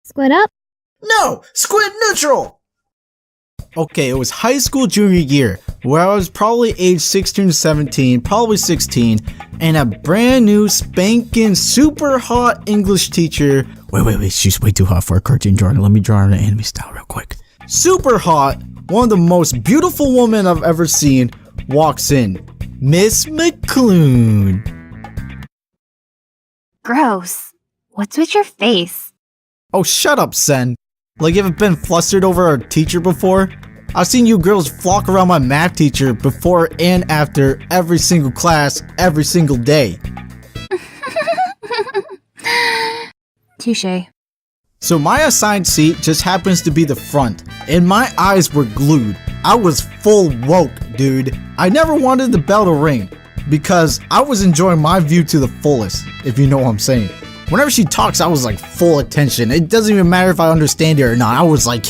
Squid up? No! Squid neutral! Okay, it was high school junior year, where I was probably age 16 to 17, probably 16, and a brand new spanking super hot English teacher. Wait, she's way too hot for a cartoon drawing. Let me draw her in anime style real quick. Super hot, one of the most beautiful women I've ever seen, walks in. Miss McClune. Gross. What's with your face? Oh, shut up, Sen. Like, you haven't been flustered over a teacher before? I've seen you girls flock around my math teacher before and after every single class, every single day. Touché. So my assigned seat just happens to be the front, and my eyes were glued. I was full woke, dude. I never wanted the bell to ring, because I was enjoying my view to the fullest, if you know what I'm saying. Whenever she talks, I was like full attention. It doesn't even matter if I understand it or not. I was like,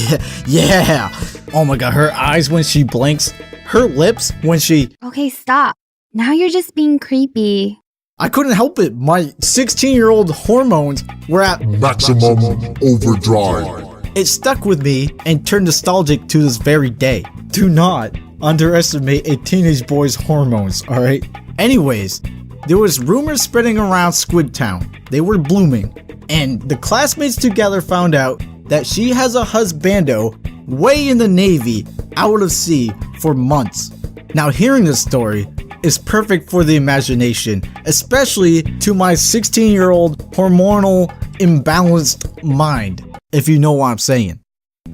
yeah. Oh my god, her eyes when she blinks, her lips when she... Okay, stop. Now you're just being creepy. I couldn't help it. My 16-year-old hormones were at maximum overdrive. It stuck with me and turned nostalgic to this very day. Do not underestimate a teenage boy's hormones, alright? Anyways, there was rumors spreading around Squid Town. They were blooming, and the classmates together found out that she has a husbando way in the Navy, out of sea, for months. Now hearing this story is perfect for the imagination, especially to my 16-year-old hormonal imbalanced mind, if you know what I'm saying.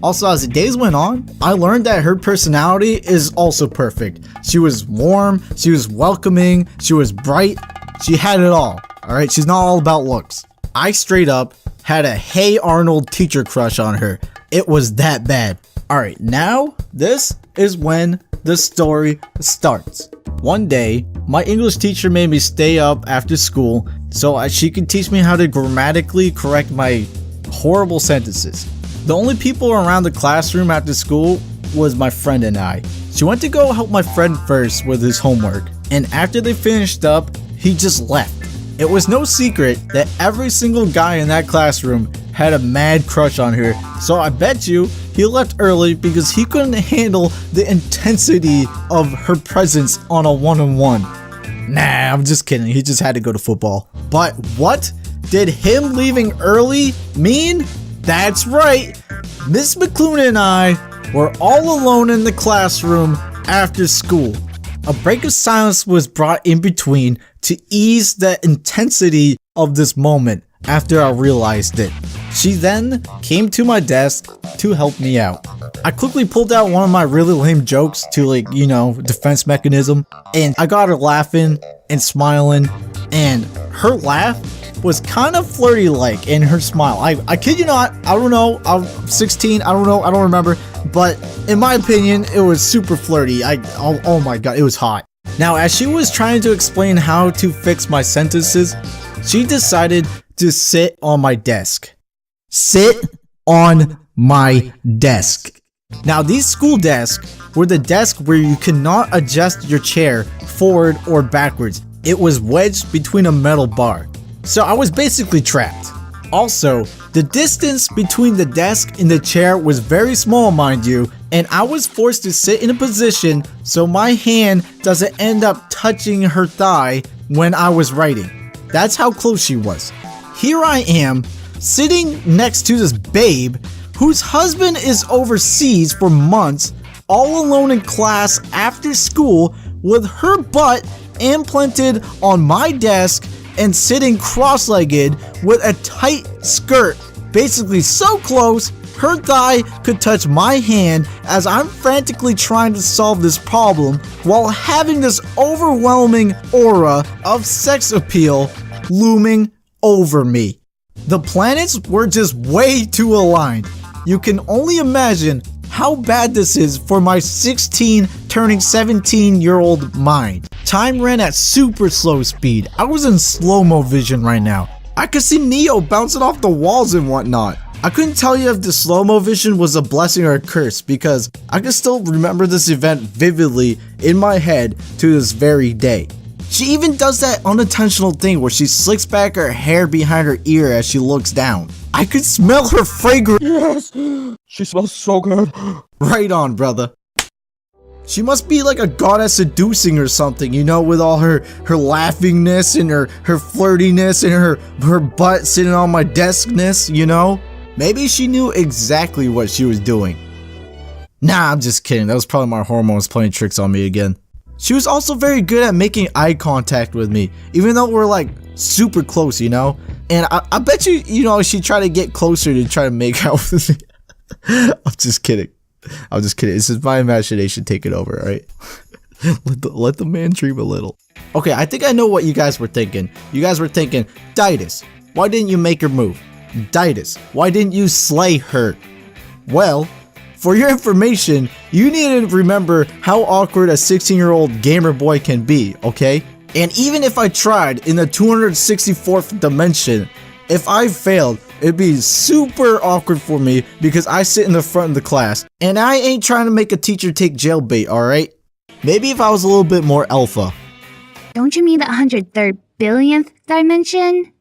Also, as the days went on, I learned that her personality is also perfect. She was warm, she was welcoming, she was bright, she had it all, alright? She's not all about looks. I straight up had a Hey Arnold teacher crush on her. It was that bad. Alright, now this is when the story starts. One day, my English teacher made me stay up after school so she could teach me how to grammatically correct my horrible sentences. The only people around the classroom after school was my friend and I. She went to go help my friend first with his homework, and after they finished up, he just left. It was no secret that every single guy in that classroom had a mad crush on her, so I bet you he left early because he couldn't handle the intensity of her presence on a one-on-one. Nah, I'm just kidding, he just had to go to football. But what did him leaving early mean? That's right, Miss McClune and I were all alone in the classroom after school. A break of silence was brought in between to ease the intensity of this moment after I realized it. She then came to my desk to help me out. I quickly pulled out one of my really lame jokes to defense mechanism, and I got her laughing and smiling, and her laugh was kind of flirty like in her smile. I kid you not, I don't know, I'm 16, I don't remember, but in my opinion, it was super flirty. Oh my god, it was hot. Now, as she was trying to explain how to fix my sentences, she decided to sit on my desk. Sit on my desk. Now, these school desks were the desk where you cannot adjust your chair forward or backwards. It was wedged between a metal bar. So I was basically trapped. Also, the distance between the desk and the chair was very small, mind you, and I was forced to sit in a position so my hand doesn't end up touching her thigh when I was writing. That's how close she was. Here I am, sitting next to this babe whose husband is overseas for months, all alone in class after school with her butt implanted on my desk and sitting cross-legged with a tight skirt, basically so close her thigh could touch my hand as I'm frantically trying to solve this problem while having this overwhelming aura of sex appeal looming over me. The planets were just way too aligned. You can only imagine how bad this is for my 16 turning 17-year-old mind. Time ran at super slow speed. I was in slow-mo vision right now. I could see Neo bouncing off the walls and whatnot. I couldn't tell you if the slow-mo vision was a blessing or a curse because I can still remember this event vividly in my head to this very day. She even does that unintentional thing where she slicks back her hair behind her ear as she looks down. I could smell her fragrance. Yes! She smells so good. Right on, brother. She must be like a goddess seducing or something, you know, with all her laughingness and her flirtiness and her butt sitting on my deskness, you know? Maybe she knew exactly what she was doing. Nah, I'm just kidding. That was probably my hormones playing tricks on me again. She was also very good at making eye contact with me, even though we're like super close, you know? And I bet you know, she tried to get closer to try to make out with me. I'm just kidding. This is my imagination taking over, alright? let the man dream a little. Okay, I think I know what you guys were thinking. You guys were thinking, Daidus, why didn't you make her move? Daidus, why didn't you slay her? Well, for your information, you need to remember how awkward a 16-year-old gamer boy can be, okay? And even if I tried in the 264th dimension, if I failed, it'd be super awkward for me because I sit in the front of the class and I ain't trying to make a teacher take jailbait, alright? Maybe if I was a little bit more alpha. Don't you mean the 103rd billionth dimension?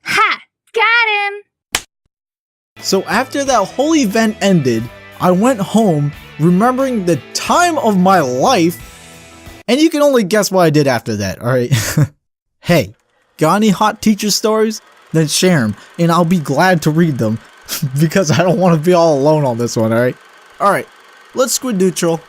Ha! Got him! So after that whole event ended, I went home remembering the time of my life, and you can only guess what I did after that, alright? Hey, got any hot teacher stories? Then share them, and I'll be glad to read them, because I don't want to be all alone on this one, alright? Alright, let's squid neutral.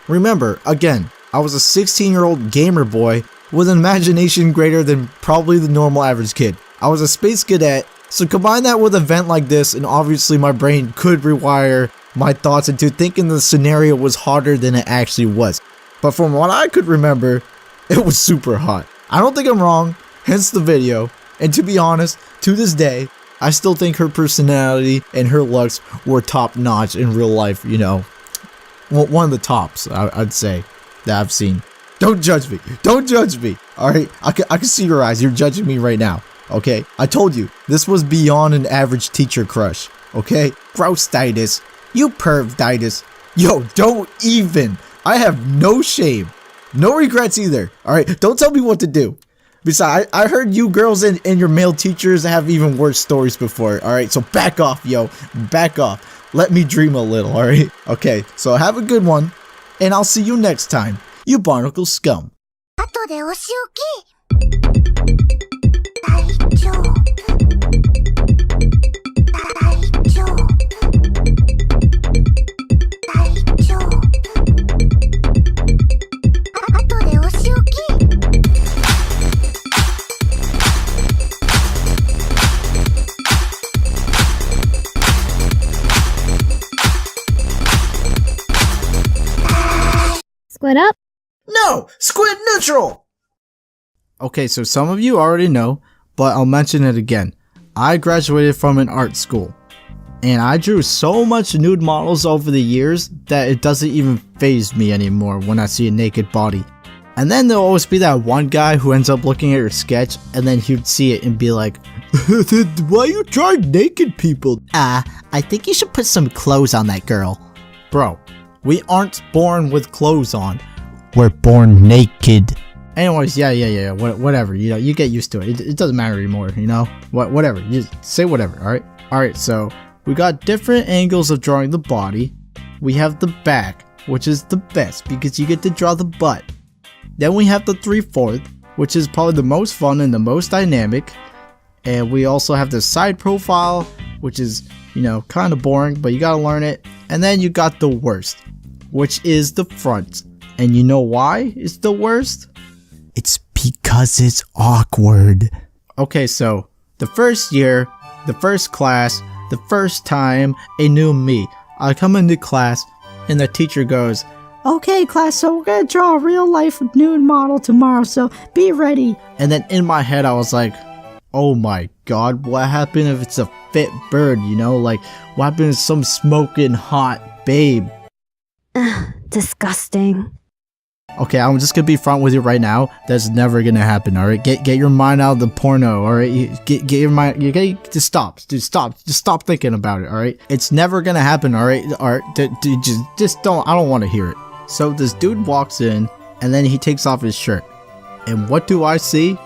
Remember, again, I was a 16-year-old gamer boy with an imagination greater than probably the normal average kid. I was a space cadet, so combine that with an event like this, and obviously my brain could rewire my thoughts into thinking the scenario was hotter than it actually was. But from what I could remember, it was super hot. I don't think I'm wrong, hence the video. And to be honest, to this day, I still think her personality and her looks were top notch in real life, you know. Well, one of the tops, I'd say, that I've seen. Don't judge me. Don't judge me. Alright, I can see your eyes. You're judging me right now. Okay? I told you, this was beyond an average teacher crush. Okay? Gross, Daidus. You perv, Daidus. Yo, don't even. I have no shame. No regrets either. Alright? Don't tell me what to do. Besides, I heard you girls and your male teachers have even worse stories before, alright? So back off, yo. Back off. Let me dream a little, alright? Okay, so have a good one, and I'll see you next time, you barnacle scum. 後でお仕置き。大丈夫。大丈夫。大丈夫。後でお仕置き。Squid up? No! Squid neutral! Okay, so some of you already know, but I'll mention it again. I graduated from an art school, and I drew so much nude models over the years that it doesn't even faze me anymore when I see a naked body. And then there'll always be that one guy who ends up looking at your sketch, and then he'd see it and be like, why you draw naked people? I think you should put some clothes on that girl. Bro, we aren't born with clothes on. We're born naked. Anyways, yeah, whatever, you know, you get used to it. It doesn't matter anymore, you know? Whatever, you say whatever, alright? Alright, so we got different angles of drawing the body. We have the back, which is the best because you get to draw the butt. Then we have the 3/4, which is probably the most fun and the most dynamic. And we also have the side profile, which is, you know, kind of boring, but you gotta learn it. And then you got the worst, which is the front. And you know why it's the worst? It's because it's awkward. Okay, so the first year, the first class, the first time, a new me. I come into class and the teacher goes, okay class, so we're gonna draw a real life nude model tomorrow, so be ready. And then in my head I was like, oh my god, what happened if it's a fit bird, you know? Like, what happened if some smoking hot babe? Disgusting. Okay, I'm just gonna be front with you right now. That's never gonna happen. All right, get your mind out of the porno. All right, get your mind. Just stop. Just stop thinking about it. All right, it's never gonna happen. All right, just don't. I don't want to hear it. So this dude walks in, and then he takes off his shirt, and what do I see?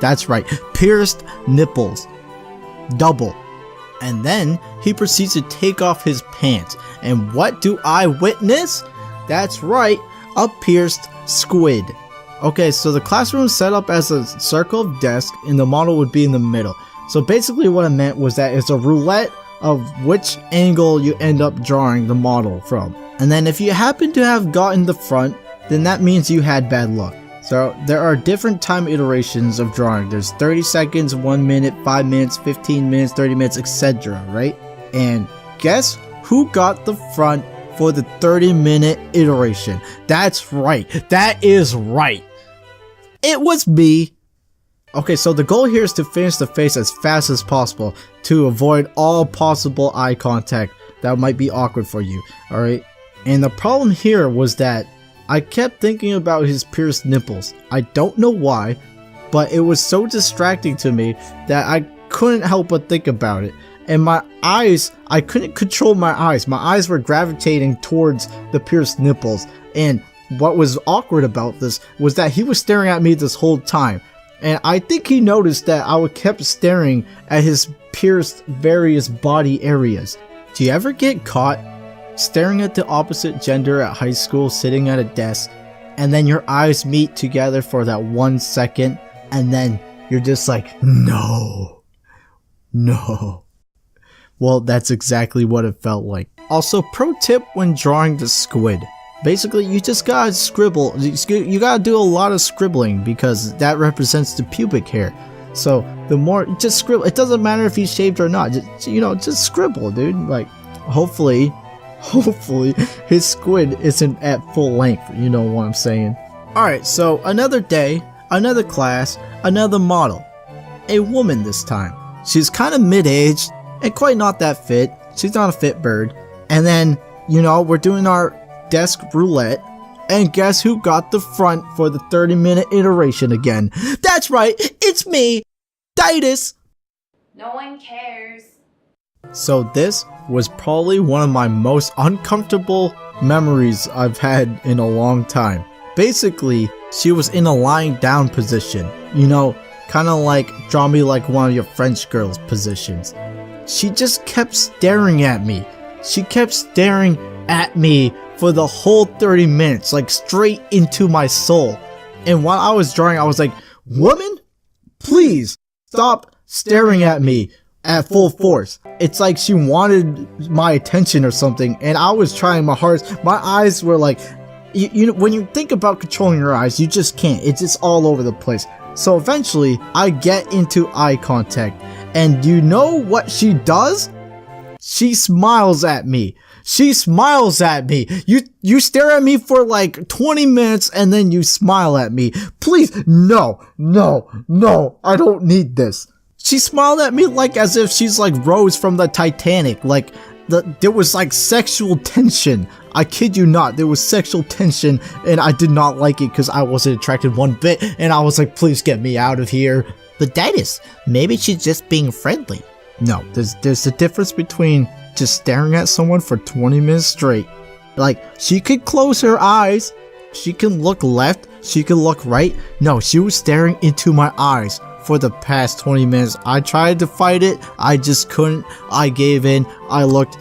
That's right, pierced nipples, double. And then he proceeds to take off his pants. And what do I witness? That's right, a pierced squid. Okay, so the classroom is set up as a circle of desks and the model would be in the middle. So basically what it meant was that it's a roulette of which angle you end up drawing the model from. And then if you happen to have gotten the front, then that means you had bad luck. So there are different time iterations of drawing. There's 30 seconds, 1 minute, 5 minutes, 15 minutes, 30 minutes, etc. Right? And guess who got the front for the 30-minute iteration? That's right. That is right. It was me. Okay, so the goal here is to finish the face as fast as possible to avoid all possible eye contact that might be awkward for you. Alright? And the problem here was that I kept thinking about his pierced nipples. I don't know why, but it was so distracting to me that I couldn't help but think about it. And my eyes, I couldn't control my eyes. My eyes were gravitating towards the pierced nipples. And what was awkward about this was that he was staring at me this whole time. And I think he noticed that I kept staring at his pierced various body areas. Do you ever get caught staring at the opposite gender at high school, sitting at a desk, and then your eyes meet together for that 1 second, and then you're just like, no. Well, that's exactly what it felt like. Also, pro tip when drawing the squid. Basically, you just gotta scribble. You gotta do a lot of scribbling because that represents the pubic hair. So the more, just scribble. It doesn't matter if he's shaved or not. Just scribble, dude. Like, hopefully his squid isn't at full length. You know what I'm saying? Alright, so another day, another class, another model. A woman this time. She's kind of mid-aged and quite not that fit. She's not a fit bird. And then, we're doing our desk roulette. And guess who got the front for the 30-minute iteration again? That's right, it's me, Daidus. No one cares. So this was probably one of my most uncomfortable memories I've had in a long time. Basically, she was in a lying down position. Kind of like draw me like one of your French girls positions. She just kept staring at me. She kept staring at me for the whole 30 minutes, like straight into my soul. And while I was drawing, I was like, woman, please stop staring at me at full force. It's like she wanted my attention or something, and I was trying my hardest. My eyes were like, when you think about controlling your eyes, you just can't. It's just all over the place. So eventually, I get into eye contact, and you know what she does? She smiles at me. She smiles at me. You stare at me for like 20 minutes and then you smile at me. Please, no, I don't need this. She smiled at me like as if she's like Rose from the Titanic. Like there was like sexual tension. I kid you not, there was sexual tension and I did not like it because I wasn't attracted one bit and I was like, please get me out of here. But Daidus, maybe she's just being friendly. No, there's a difference between just staring at someone for 20 minutes straight. Like, she could close her eyes, she can look left, she can look right. No, she was staring into my eyes for the past 20 minutes. I tried to fight it, I just couldn't. I gave in, I looked,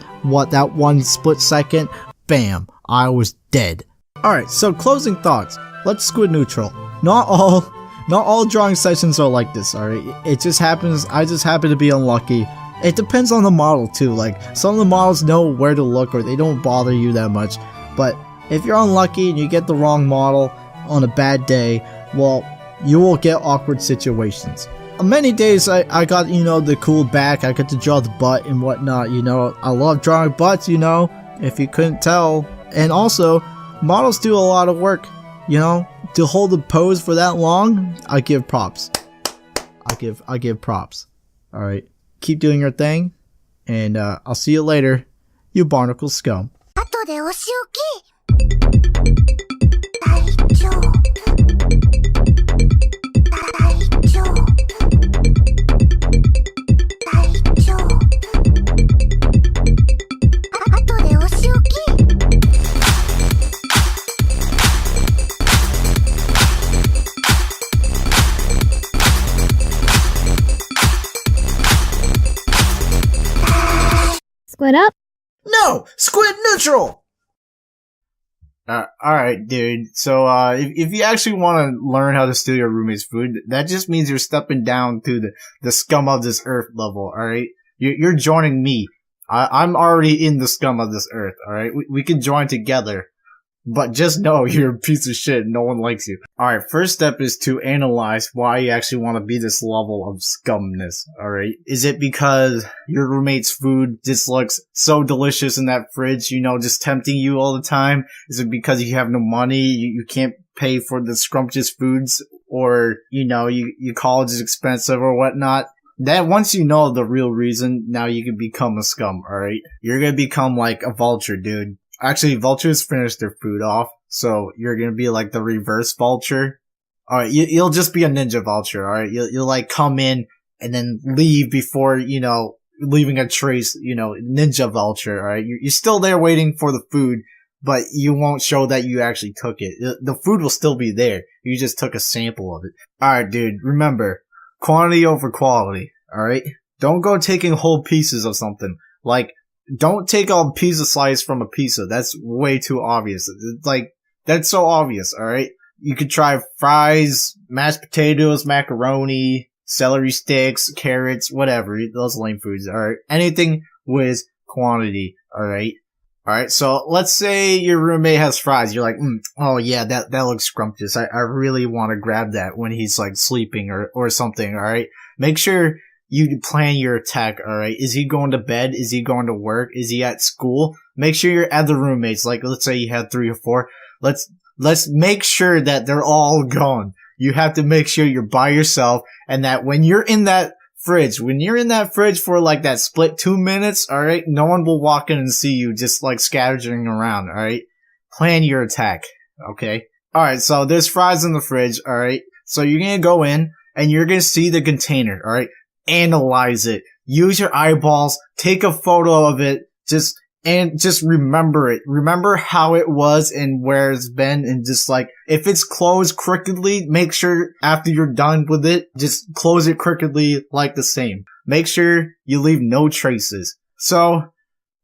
that 1 split second, bam, I was dead. Alright, so closing thoughts. Let's squid neutral. Not all drawing sessions are like this, alright? It just happens, I just happen to be unlucky. It depends on the model too, like some of the models know where to look or they don't bother you that much. But if you're unlucky and you get the wrong model on a bad day, well, you will get awkward situations. Many days I got, the cool back, I got to draw the butt and whatnot, I love drawing butts, if you couldn't tell. And also, models do a lot of work, to hold the pose for that long. I give props. I give props. Alright. Keep doing your thing, and I'll see you later, you barnacle scum. 後でお仕置き。大丈夫。大丈夫。大丈夫。後でお仕置き。大 Squid up? No! Squid neutral! Alright, dude. So, if you actually want to learn how to steal your roommate's food, that just means you're stepping down to the scum of this earth level, alright? You're joining me. I'm already in the scum of this earth, alright? We can join together. But just know you're a piece of shit and no one likes you. Alright, first step is to analyze why you actually want to be this level of scumness, alright? Is it because your roommate's food just looks so delicious in that fridge, just tempting you all the time? Is it because you have no money, you can't pay for the scrumptious foods, or, your college is expensive or whatnot? That once you know the real reason, now you can become a scum, alright? You're gonna become like a vulture, dude. Actually, vultures finish their food off, so you're gonna be like the reverse vulture. Alright, you'll just be a ninja vulture, alright? You'll like come in and then leave before, leaving a trace, ninja vulture, alright? You're still there waiting for the food, but you won't show that you actually took it. The food will still be there. You just took a sample of it. Alright, dude, remember, quantity over quality, alright? Don't go taking whole pieces of something. Like, don't take a pizza slice from a pizza. That's way too obvious. That's so obvious, alright? You could try fries, mashed potatoes, macaroni, celery sticks, carrots, whatever. Those lame foods, alright? Anything with quantity, alright? Alright, so let's say your roommate has fries. You're like, oh yeah, that looks scrumptious. I really want to grab that when he's like sleeping or something, alright? Make sure you plan your attack, alright? Is he going to bed? Is he going to work? Is he at school? Make sure your other roommates, like let's say you had 3 or 4, let's make sure that they're all gone. You have to make sure you're by yourself, and that when you're in that fridge for like that split 2 minutes, alright? No one will walk in and see you just like scattering around, alright? Plan your attack, okay? Alright, so there's fries in the fridge, alright? So you're gonna go in, and you're gonna see the container, alright? Analyze it. Use your eyeballs. Take a photo of it. Just remember it. Remember how it was and where it's been, and just like, if it's closed crookedly, make sure after you're done with it, just close it crookedly like the same. Make sure you leave no traces. So,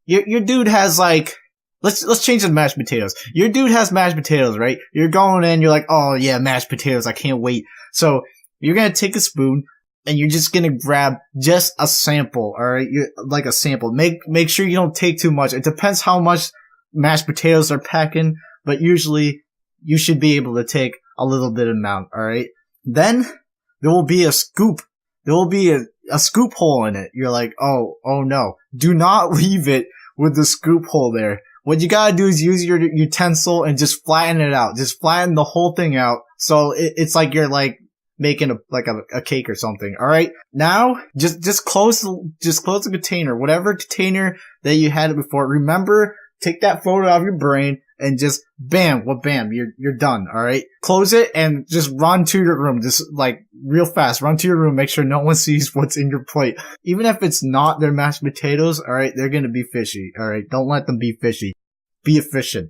your dude has like, let's change the mashed potatoes. Your dude has mashed potatoes, right? You're going in, you're like, oh yeah, mashed potatoes, I can't wait. So, you're gonna take a spoon, and you're just gonna grab just a sample, alright? Like a sample. Make sure you don't take too much. It depends how much mashed potatoes are packing, but usually you should be able to take a little bit amount, alright? Then there will be a scoop. There will be a scoop hole in it. You're like, oh no. Do not leave it with the scoop hole there. What you gotta do is use your utensil and just flatten it out. Just flatten the whole thing out, so it's like you're like making a cake or something. Alright? Now, just close the container. Whatever container that you had it before. Remember, take that photo out of your brain and just bam, you're done. Alright? Close it and just run to your room. Just like real fast. Run to your room. Make sure no one sees what's in your plate. Even if it's not their mashed potatoes, alright, they're gonna be fishy. Alright? Don't let them be fishy. Be efficient.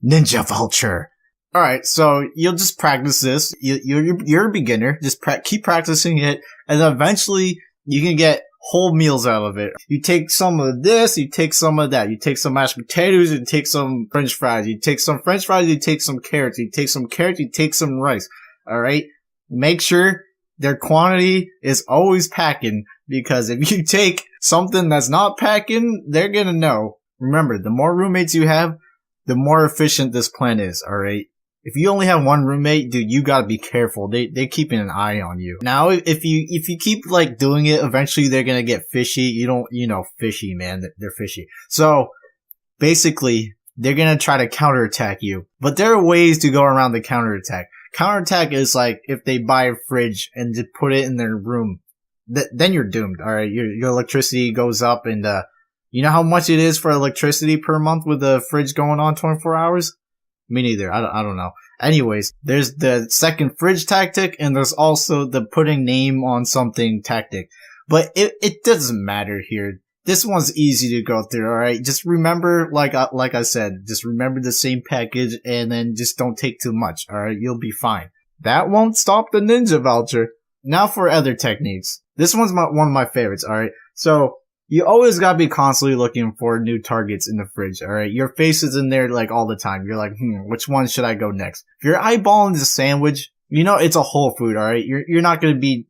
Ninja vulture. Alright, so you'll just practice this. You're a beginner. Just keep practicing it, and then eventually you can get whole meals out of it. You take some of this, you take some of that. You take some mashed potatoes, you take some french fries. You take some french fries, you take some carrots. You take some carrots, you take some rice. Alright? Make sure their quantity is always packing, because if you take something that's not packing, they're gonna know. Remember, the more roommates you have, the more efficient this plan is, alright? If you only have one roommate, dude, you gotta be careful. They're keeping an eye on you. Now, if you keep, like, doing it, eventually they're gonna get fishy. Fishy, man. They're fishy. So, basically, they're gonna try to counterattack you. But there are ways to go around the counterattack. Counterattack is like, if they buy a fridge and just put it in their room, then you're doomed, alright? Your electricity goes up, and, you know how much it is for electricity per month with the fridge going on 24 hours? Me neither. I don't know. Anyways, there's the second fridge tactic, and there's also the putting name on something tactic. But it doesn't matter here. This one's easy to go through, alright? Just remember, like I said, just remember the same package, and then just don't take too much, alright? You'll be fine. That won't stop the ninja vulture. Now for other techniques. This one's one of my favorites, alright? So, you always gotta be constantly looking for new targets in the fridge, alright? Your face is in there like all the time. You're like, which one should I go next? If you're eyeballing the sandwich, you know it's a whole food, alright? You're not gonna be,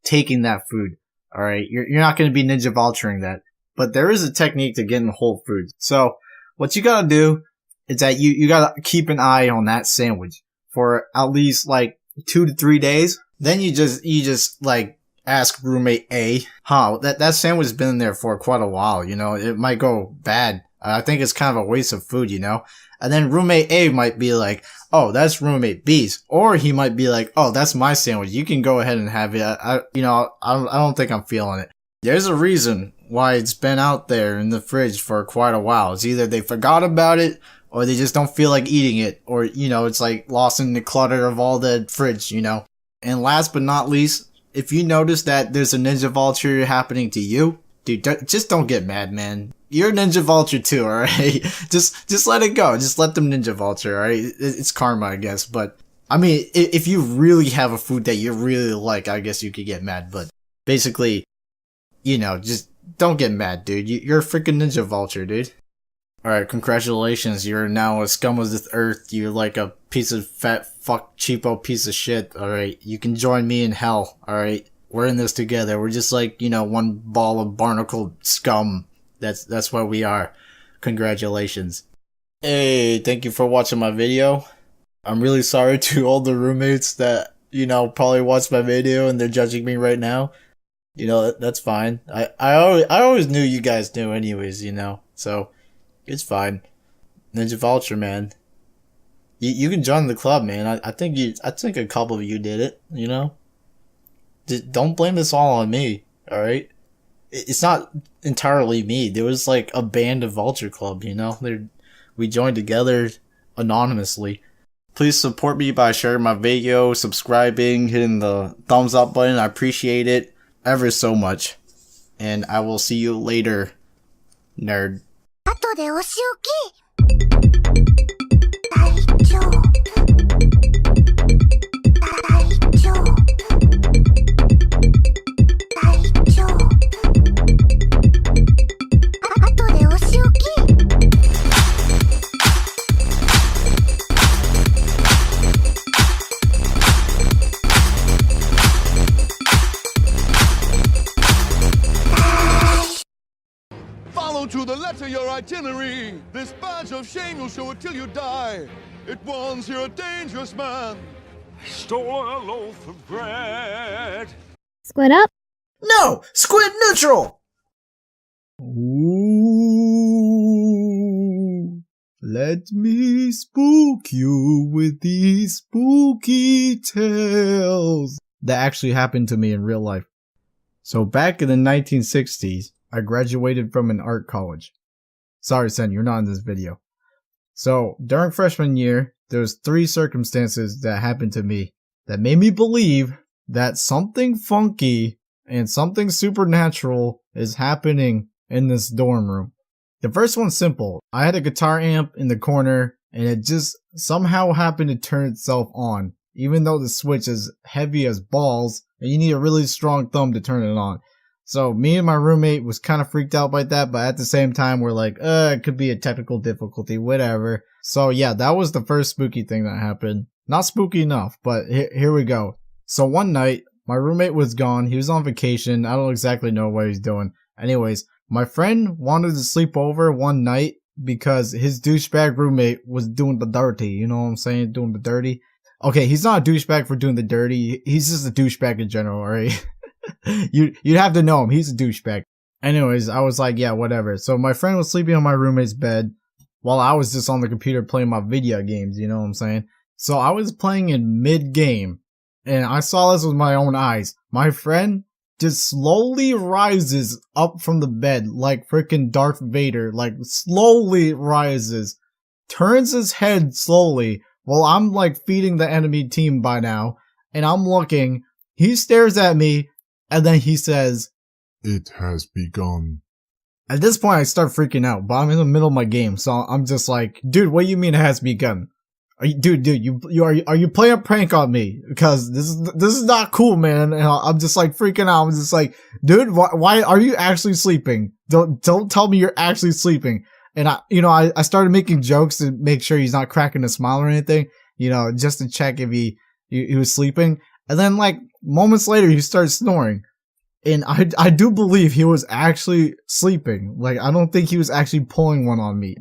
taking that food, alright? You're not gonna be ninja vulturing that. But there is a technique to getting whole foods. So, what you gotta do is that you gotta keep an eye on that sandwich for at least like 2 to 3 days. Then you just like ask roommate A, that sandwich has been in there for quite a while, it might go bad. I think it's kind of a waste of food, And then roommate A might be like, oh, that's roommate B's. Or he might be like, oh, that's my sandwich. You can go ahead and have it. I don't think I'm feeling it. There's a reason why it's been out there in the fridge for quite a while. It's either they forgot about it, or they just don't feel like eating it, or, it's like lost in the clutter of all the fridge, And last but not least, if you notice that there's a ninja vulture happening to you, dude, just don't get mad, man. You're a ninja vulture too, alright? just let it go. Just let them ninja vulture, alright? It's karma, I guess. But, I mean, if you really have a food that you really like, I guess you could get mad. But, basically, just don't get mad, dude. You're a freaking ninja vulture, dude. Alright, congratulations. You're now a scum of this earth. You're like a piece of fat fuck cheapo piece of shit, alright? You can join me in hell, alright? We're in this together. We're just like, one ball of barnacled scum. That's what we are. Congratulations. Hey, thank you for watching my video. I'm really sorry to all the roommates that, probably watched my video and they're judging me right now. That's fine. I always knew you guys knew anyways, so it's fine. Ninja Vulture, man. You can join the club, man. I think a couple of you did it, Just don't blame this all on me, alright? It's not entirely me. There was like a band of Vulture Club, we joined together anonymously. Please support me by sharing my video, subscribing, hitting the thumbs up button. I appreciate it ever so much. And I will see you later, nerd. 後でお仕置き。大丈夫。大丈夫。大丈夫。後でお仕置き。Follow to the letter your itinerary. This badge of shame you'll show it till you die. It warns you're a dangerous man. Stolen a loaf of bread. Squid up? No! Squid neutral! Ooh, let me spook you with these spooky tales. That actually happened to me in real life. So back in the 1960s, I graduated from an art college. Sorry, Sen, you're not in this video. So, during freshman year, there's 3 circumstances that happened to me that made me believe that something funky and something supernatural is happening in this dorm room. The first one's simple. I had a guitar amp in the corner, and it just somehow happened to turn itself on, even though the switch is heavy as balls, and you need a really strong thumb to turn it on. So me and my roommate was kind of freaked out by that, but at the same time we're like, it could be a technical difficulty, whatever. So yeah, that was the first spooky thing that happened. Not spooky enough, but here we go. So one night, my roommate was gone, he was on vacation, I don't exactly know what he's doing. Anyways, my friend wanted to sleep over one night because his douchebag roommate was doing the dirty, you know what I'm saying, doing the dirty. Okay, he's not a douchebag for doing the dirty, he's just a douchebag in general, alright? You'd have to know him. He's a douchebag. Anyways, I was like, yeah, whatever. So my friend was sleeping on my roommate's bed while I was just on the computer playing my video games, you know what I'm saying? So I was playing in mid-game, and I saw this with my own eyes. My friend just slowly rises up from the bed like freaking Darth Vader, like slowly rises, turns his head slowly while I'm like feeding the enemy team by now, and I'm looking, he stares at me, and then he says, It has begun. At this point I start freaking out, but I'm in the middle of my game, so I'm just like, dude, what do you mean it has begun? Dude, are you playing a prank on me? Because this is not cool, man. And I'm just like freaking out. I'm just like, dude, why are you actually sleeping? Don't tell me you're actually sleeping. And I started making jokes to make sure he's not cracking a smile or anything, just to check if he was sleeping. And then like moments later, he started snoring. And I do believe he was actually sleeping. Like, I don't think he was actually pulling one on me.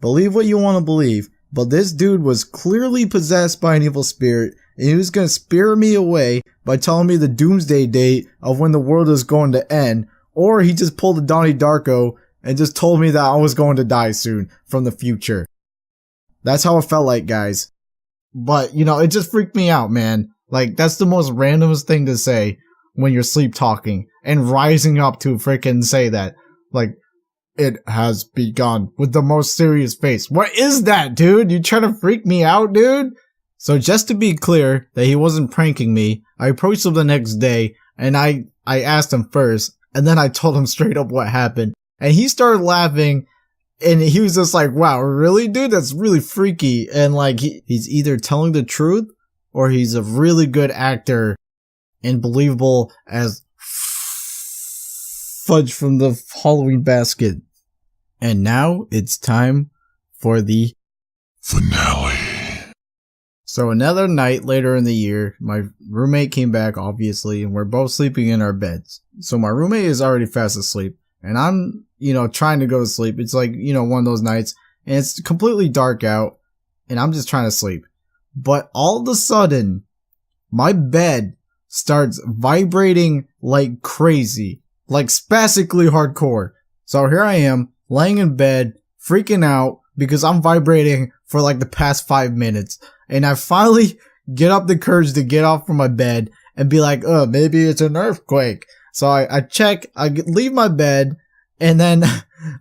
Believe what you want to believe, but this dude was clearly possessed by an evil spirit, and he was going to spirit me away by telling me the doomsday date of when the world is going to end, or he just pulled a Donnie Darko and just told me that I was going to die soon from the future. That's how it felt like, guys. But, it just freaked me out, man. Like, that's the most randomest thing to say when you're sleep talking and rising up to freaking say that. Like, it has begun with the most serious face. What is that, dude? You trying to freak me out, dude? So just to be clear that he wasn't pranking me, I approached him the next day and I asked him first, and then I told him straight up what happened. And he started laughing, and he was just like, wow, really, dude? That's really freaky. And like, he's either telling the truth or he's a really good actor and believable as fudge from the Halloween basket. And now it's time for the finale. So another night later in the year, my roommate came back, obviously, and we're both sleeping in our beds. So my roommate is already fast asleep, and I'm, trying to go to sleep. It's like, one of those nights, and it's completely dark out, and I'm just trying to sleep. But all of a sudden, my bed starts vibrating like crazy, like spastically hardcore. So here I am, laying in bed, freaking out because I'm vibrating for like the past 5 minutes. And I finally get up the courage to get off from my bed and be like, maybe it's an earthquake. So I check, I leave my bed, and then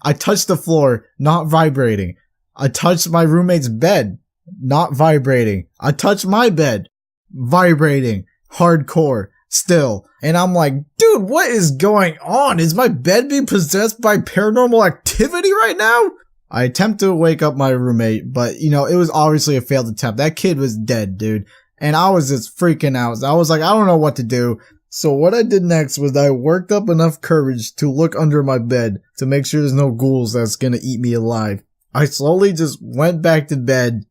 I touch the floor, not vibrating. I touch my roommate's bed, not vibrating. I touch my bed, vibrating, hardcore, still. And I'm like, dude, what is going on? Is my bed being possessed by paranormal activity right now? I attempt to wake up my roommate, but it was obviously a failed attempt. That kid was dead, dude. And I was just freaking out. I was like, I don't know what to do. So what I did next was I worked up enough courage to look under my bed to make sure there's no ghouls that's gonna eat me alive. I slowly just went back to bed,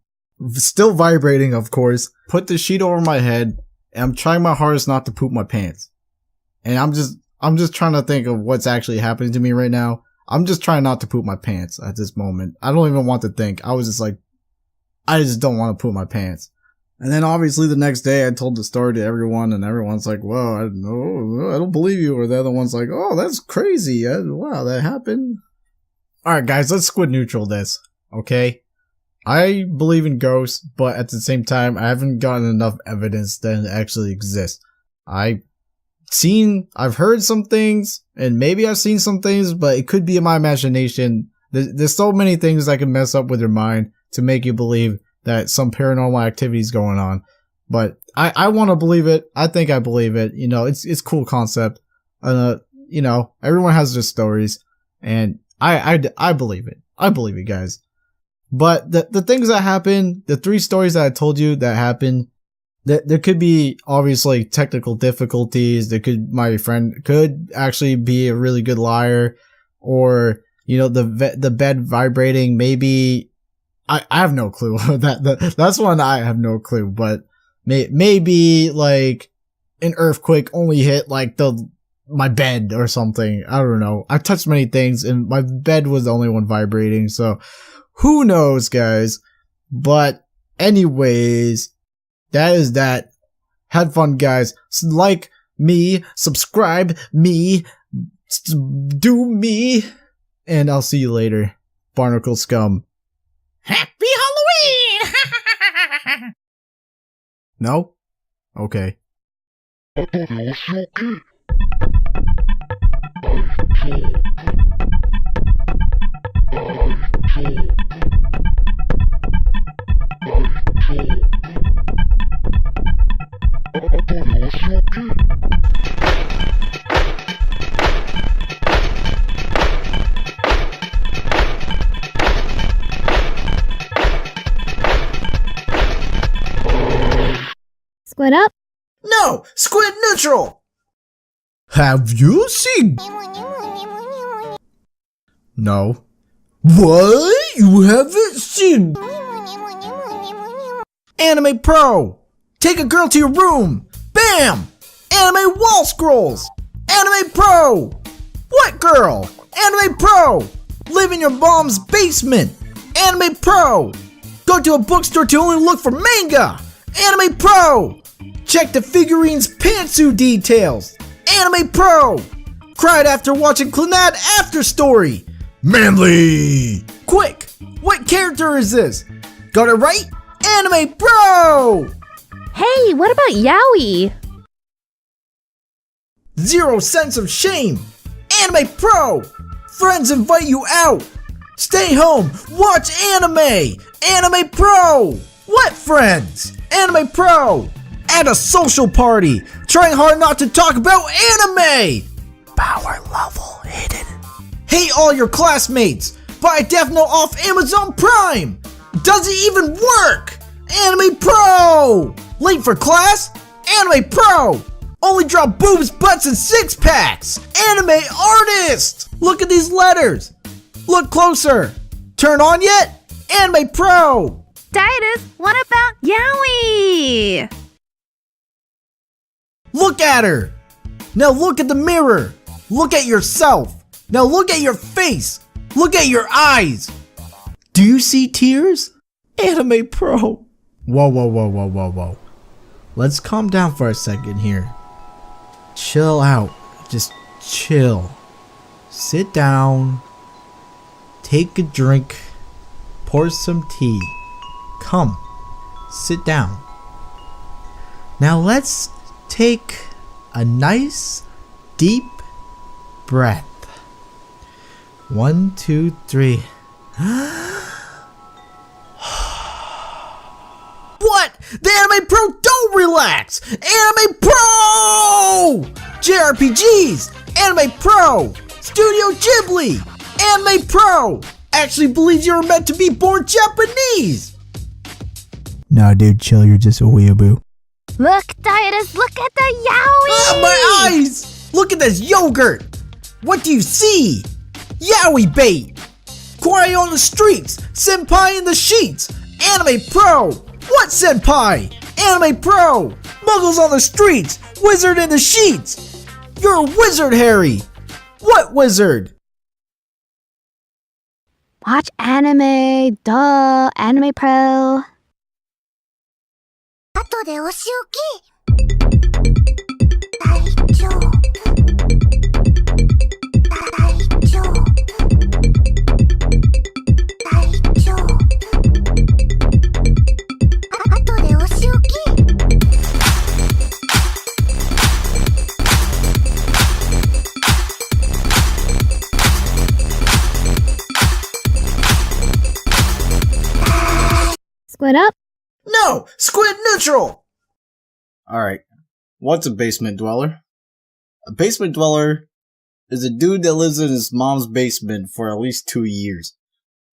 still vibrating, of course, put the sheet over my head, and I'm trying my hardest not to poop my pants. And I'm just trying to think of what's actually happening to me right now. I'm just trying not to poop my pants at this moment. I don't even want to think. I was just like, I just don't want to poop my pants. And then obviously the next day I told the story to everyone, and everyone's like, well, I don't believe you. Or the other one's like, oh, that's crazy. Wow, that happened. Alright guys, let's squid neutral this. Okay? I believe in ghosts, but at the same time, I haven't gotten enough evidence that it actually exists. I've heard some things, and maybe I've seen some things, but it could be in my imagination. There's so many things that can mess up with your mind to make you believe that some paranormal activity is going on. But I want to believe it. I think I believe it. It's cool concept. Everyone has their stories, and I believe it. I believe it, guys. But the things that happen, the 3 stories that I told you that happened, there could be obviously technical difficulties. My friend could actually be a really good liar, or the bed vibrating. Maybe I have no clue. That's one I have no clue. But maybe like an earthquake only hit like my bed or something. I don't know. I've touched many things, and my bed was the only one vibrating. So who knows, guys? But anyways, that is that. Had fun, guys. Like me, subscribe me, do me, and I'll see you later. Barnacle scum. Happy Halloween! No? Okay. Squid up? No! Squid neutral! Have you seen? No. What? You haven't seen? Anime Pro! Take a girl to your room! Bam! Anime wall scrolls! Anime Pro! What girl? Anime Pro! Live in your mom's basement! Anime Pro! Go to a bookstore to only look for manga! Anime Pro! Check the figurine's pantsuit details! Anime Pro! Cried after watching Clannad After Story! Manly! Quick! What character is this? Got it right? Anime Pro! Hey, what about Yaoi? Zero sense of shame! Anime Pro! Friends invite you out! Stay home! Watch anime! Anime Pro! What friends? Anime Pro! At a social party! Trying hard not to talk about anime! Power level hidden. Hate all your classmates! Buy Death Note off Amazon Prime! Does it even work? Anime Pro! Late for class? Anime Pro! Only draw boobs, butts, and six packs! Anime artist! Look at these letters! Look closer! Turn on yet? Anime Pro! Daidus, what about Yaoi? Look at her! Now look at the mirror! Look at yourself! Now look at your face! Look at your eyes! Do you see tears? Anime Pro! Whoa. Let's calm down for a second here. Chill out. Just chill. Sit down. Take a drink. Pour some tea. Come. Sit down. Now let's take a nice deep breath. 1, 2, 3. What? The Anime Pro don't relax! Anime Pro! JRPGs! Anime Pro! Studio Ghibli! Anime Pro! Actually believes you were meant to be born Japanese! Nah, dude, chill, you're just a weeaboo. Look, Daidus, look at the Yaoi! Ah, my eyes! Look at this yogurt! What do you see? Yaoi bait! Quiet on the streets! Senpai in the sheets! Anime Pro! What senpai? Anime Pro! Muggles on the streets! Wizard in the sheets! You're a wizard, Harry! What wizard? Watch anime, duh, Anime Pro. 後でお仕置き大丈夫大丈夫大丈夫後でお仕置き Squid up? No! Squid neutral! Alright, what's a basement dweller? A basement dweller is a dude that lives in his mom's basement for at least 2 years.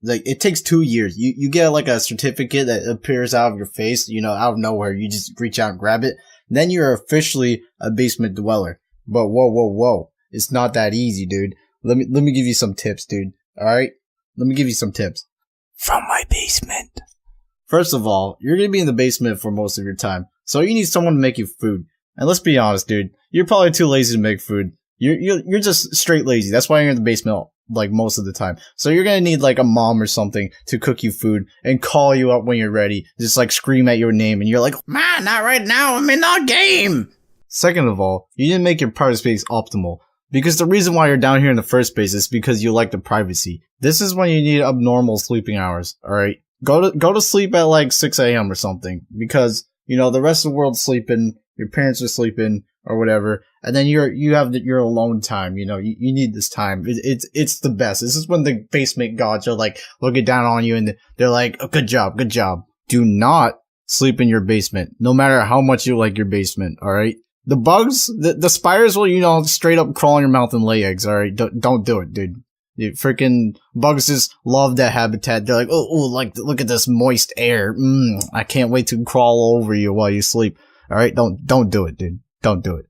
Like, it takes 2 years. You get like a certificate that appears out of your face, you know, out of nowhere. You just reach out and grab it. Then you're officially a basement dweller. But whoa. It's not that easy, dude. Let me give you some tips, dude. Alright? Let me give you some tips. From my basement. First of all, you're gonna be in the basement for most of your time, so you need someone to make you food. And let's be honest, dude, you're probably too lazy to make food. You're just straight lazy. That's why you're in the basement like most of the time. So you're gonna need like a mom or something to cook you food and call you up when you're ready. Just like scream at your name, and you're like, "Man, not right now. I'm in the game." Second of all, you didn't make your private space optimal. Because the reason why you're down here in the first place is because you like the privacy. This is when you need abnormal sleeping hours, alright? Go to sleep at like 6 a.m. or something. Because, you know, the rest of the world's sleeping, your parents are sleeping, or whatever. And then you have your alone time, you know, you need this time. It's the best. This is when the basement gods are like, looking down on you and they're like, oh, good job. Do not sleep in your basement. No matter how much you like your basement, alright? The bugs, the spiders will, you know, straight up crawl in your mouth and lay eggs, alright? Don't do it, dude. Freaking bugs just love that habitat. They're like, oh, like, look at this moist air. I can't wait to crawl over you while you sleep. All right, don't do it, dude. Don't do it.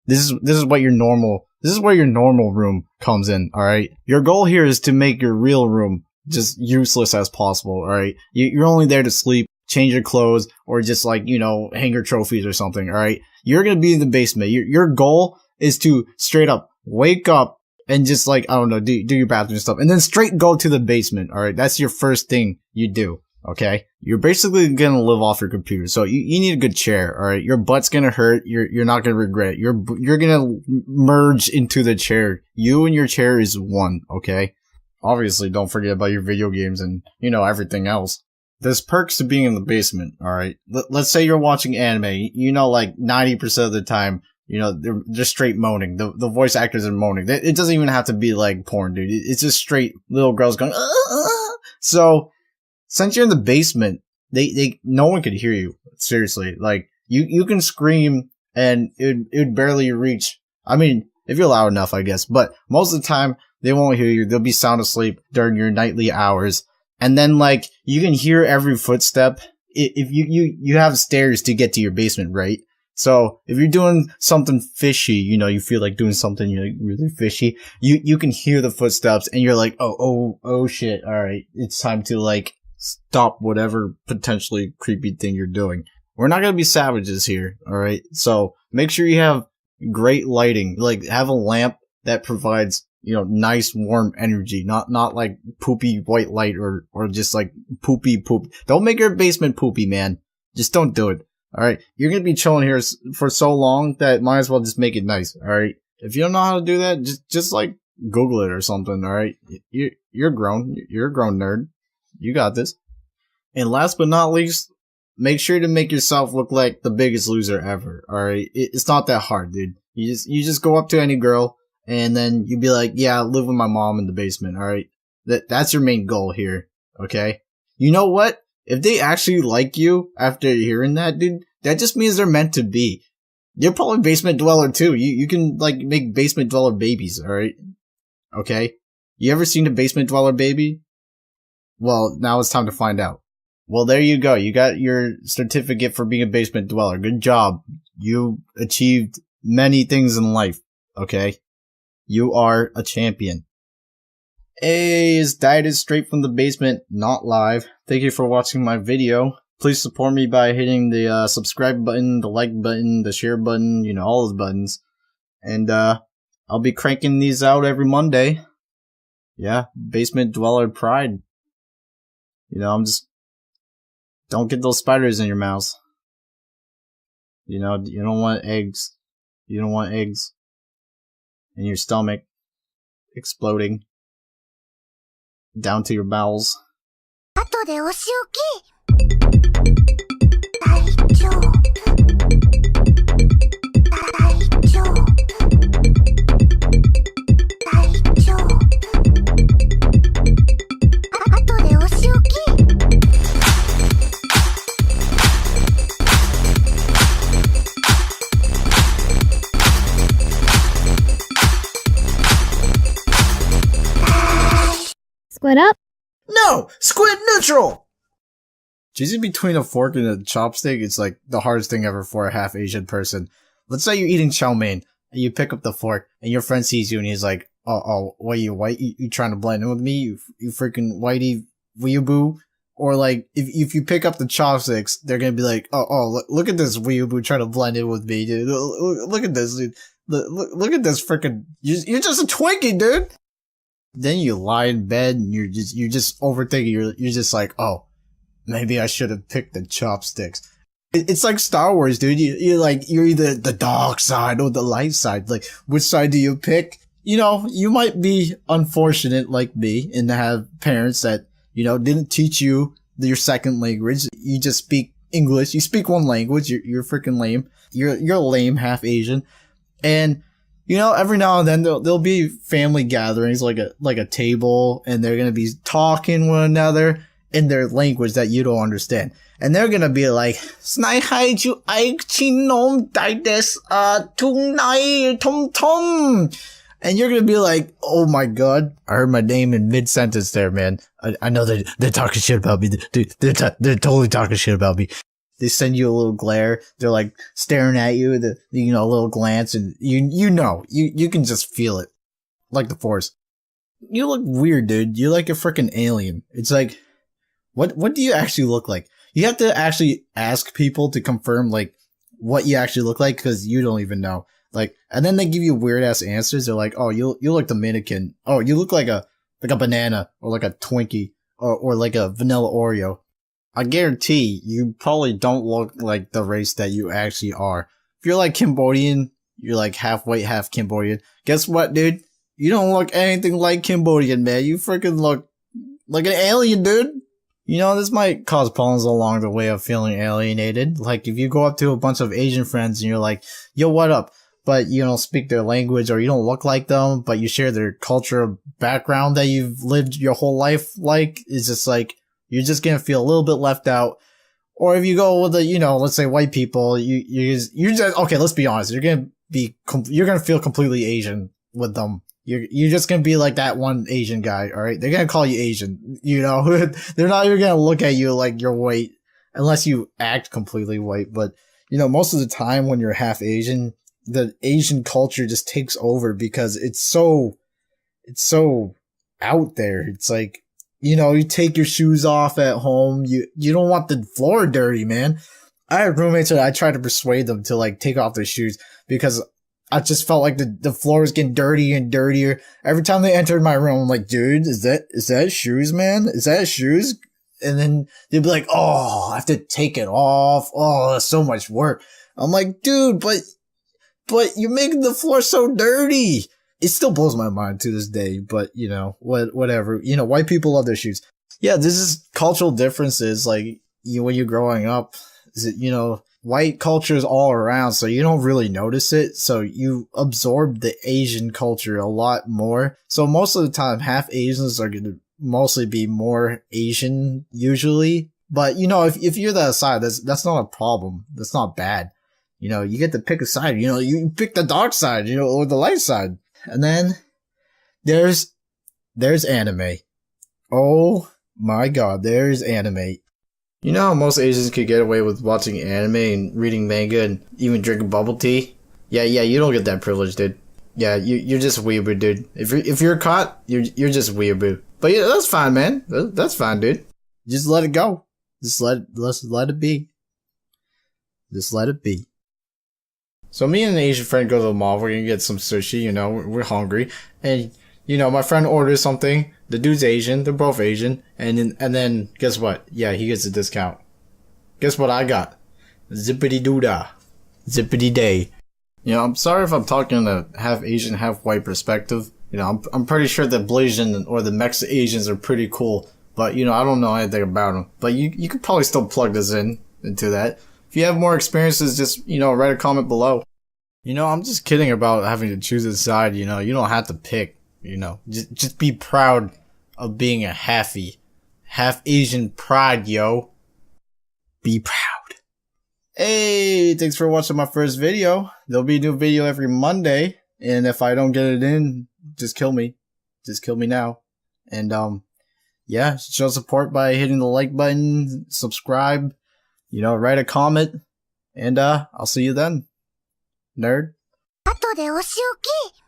This is what your normal. This is where your normal room comes in. All right. Your goal here is to make your real room just useless as possible. All right. You're only there to sleep, change your clothes, or just like hang your trophies or something. All right. You're gonna be in the basement. Your goal is to straight up wake up and just like I don't know, do your bathroom stuff, and then straight go to the basement. All right. That's your first thing you do. Okay, you're basically gonna live off your computer, so you need a good chair. All right, your butt's gonna hurt. You're not gonna regret it. You're gonna merge into the chair. You and your chair is one. Okay, obviously don't forget about your video games and everything else. There's perks to being in the basement. All right, let's say you're watching anime. Like 90% of the time, they're just straight moaning. The voice actors are moaning. It doesn't even have to be like porn, dude. It's just straight little girls going. So. Since you're in the basement, no one could hear you. Seriously. Like, you can scream and it would barely reach. I mean, if you're loud enough, I guess. But most of the time, they won't hear you. They'll be sound asleep during your nightly hours. And then, like, you can hear every footstep. If you have stairs to get to your basement, right? So, if you're doing something fishy, you feel like doing something really fishy, you can hear the footsteps and you're like, oh shit, alright, it's time to, like, stop whatever potentially creepy thing you're doing. We're not gonna be savages here, alright? So make sure you have great lighting. Like, have a lamp that provides, nice warm energy. Not like poopy white light or just like poopy poop. Don't make your basement poopy, man. Just don't do it. Alright? You're gonna be chilling here for so long that might as well just make it nice, alright? If you don't know how to do that, just like Google it or something, alright? You're grown. You're a grown nerd. You got this. And last but not least, make sure to make yourself look like the biggest loser ever. Alright? It's not that hard, dude. You just go up to any girl and then you be like, yeah, I live with my mom in the basement. Alright? That's your main goal here. Okay? You know what? If they actually like you after hearing that, dude, that just means they're meant to be. You're probably basement dweller too. You can like make basement dweller babies. Alright? Okay? You ever seen a basement dweller baby? Well, now it's time to find out. Well, there you go. You got your certificate for being a basement dweller. Good job. You achieved many things in life. Okay? You are a champion. Hey, it's Daidus straight from the basement, not live. Thank you for watching my video. Please support me by hitting the subscribe button, the like button, the share button, all those buttons. And I'll be cranking these out every Monday. Yeah, basement dweller pride. I'm just, don't get those spiders in your mouth. You don't want eggs. You don't want eggs in your stomach exploding down to your bowels. 後でお仕置き。大丈夫。大丈夫。大丈夫。後でお仕置き。Split up? No! Squid neutral! Choosing between a fork and a chopstick is like the hardest thing ever for a half Asian person. Let's say you're eating chow mein and you pick up the fork and your friend sees you and he's like, oh, what, you white? You trying to blend in with me? You freaking whitey weeaboo? Or like, if you pick up the chopsticks, they're gonna be like, look at this weeaboo trying to blend in with me, dude. Look at this, dude. Look at this freaking, you're just a Twinkie, dude! Then you lie in bed and you're just overthinking. You're just like, oh, maybe I should have picked the chopsticks. It's like Star Wars, dude. You're either the dark side or the light side. Like, which side do you pick? You might be unfortunate like me and have parents that, didn't teach you your second language. You just speak English. You speak one language. You're freaking lame. You're lame, half Asian. And, every now and then there'll be family gatherings, like a table, and they're gonna be talking one another in their language that you don't understand. And they're gonna be like, Snaihaju Aichinom Daidus Tunai Tom Tom. And you're gonna be like, oh my god, I heard my name in mid-sentence there, man. I know they're talking shit about me. Dude, they're totally talking shit about me. they send you a little glare. They're like staring at you, a little glance, and you can just feel it. Like the Force. You look weird, dude. You're like a freaking alien. It's like, what do you actually look like? You have to actually ask people to confirm, like, what you actually look like, because you don't even know. Like, and then they give you weird ass answers. They're like, oh, you look Dominican. Oh, you look like a banana, or like a Twinkie, or like a vanilla Oreo. I guarantee you probably don't look like the race that you actually are. If you're like Cambodian, you're like half white, half Cambodian. Guess what, dude? You don't look anything like Cambodian, man. You freaking look like an alien, dude. This might cause problems along the way of feeling alienated. Like, if you go up to a bunch of Asian friends and you're like, yo, what up? But you don't speak their language, or you don't look like them, but you share their culture background that you've lived your whole life like, it's just like, you're just gonna feel a little bit left out. Or if you go with let's say white people, you're just, okay, let's be honest, you're gonna feel completely Asian with them. You're just gonna be like that one Asian guy, alright? They're gonna call you Asian, They're not even gonna look at you like you're white, unless you act completely white. But, most of the time when you're half Asian, the Asian culture just takes over because it's so out there. It's like, you take your shoes off at home. You don't want the floor dirty, man. I had roommates that I tried to persuade them to like take off their shoes because I just felt like the floor was getting dirtier and dirtier. Every time they entered my room, I'm like, dude, is that shoes, man? Is that shoes? And then they'd be like, oh, I have to take it off. Oh, that's so much work. I'm like, dude, but you're making the floor so dirty. It still blows my mind to this day, but whatever. White people love their shoes. Yeah, this is cultural differences. Like, when you're growing up, white culture is all around, so you don't really notice it. So you absorb the Asian culture a lot more. So most of the time, half Asians are going to mostly be more Asian usually. But, if you're that side, that's not a problem. That's not bad. You get to pick a side. You pick the dark side, or the light side. And then there's anime. Oh my god, there's anime. How most Asians could get away with watching anime and reading manga and even drinking bubble tea? Yeah, you don't get that privilege, dude. Yeah, you're just a weeaboo, dude. If you're caught, you're just a weeaboo. But yeah, that's fine, man. That's fine, dude. Just let it go. Let's let it be. Just let it be. So me and an Asian friend go to the mall. We're gonna get some sushi. We're hungry, and my friend orders something. The dude's Asian. They're both Asian, and then guess what? Yeah, he gets a discount. Guess what I got? Zippity doodah, zippity day. I'm sorry if I'm talking in a half Asian, half white perspective. I'm pretty sure the Blasian or the Mex Asians are pretty cool, but I don't know anything about them. But you could probably still plug this into that. If you have more experiences, just, write a comment below. I'm just kidding about having to choose a side, you don't have to pick, Just be proud of being a half Asian pride, yo. Be proud. Hey, thanks for watching my first video. There'll be a new video every Monday, and if I don't get it in, just kill me. Just kill me now. And, yeah, show support by hitting the like button, subscribe, write a comment, and I'll see you then, nerd. 後でお仕置き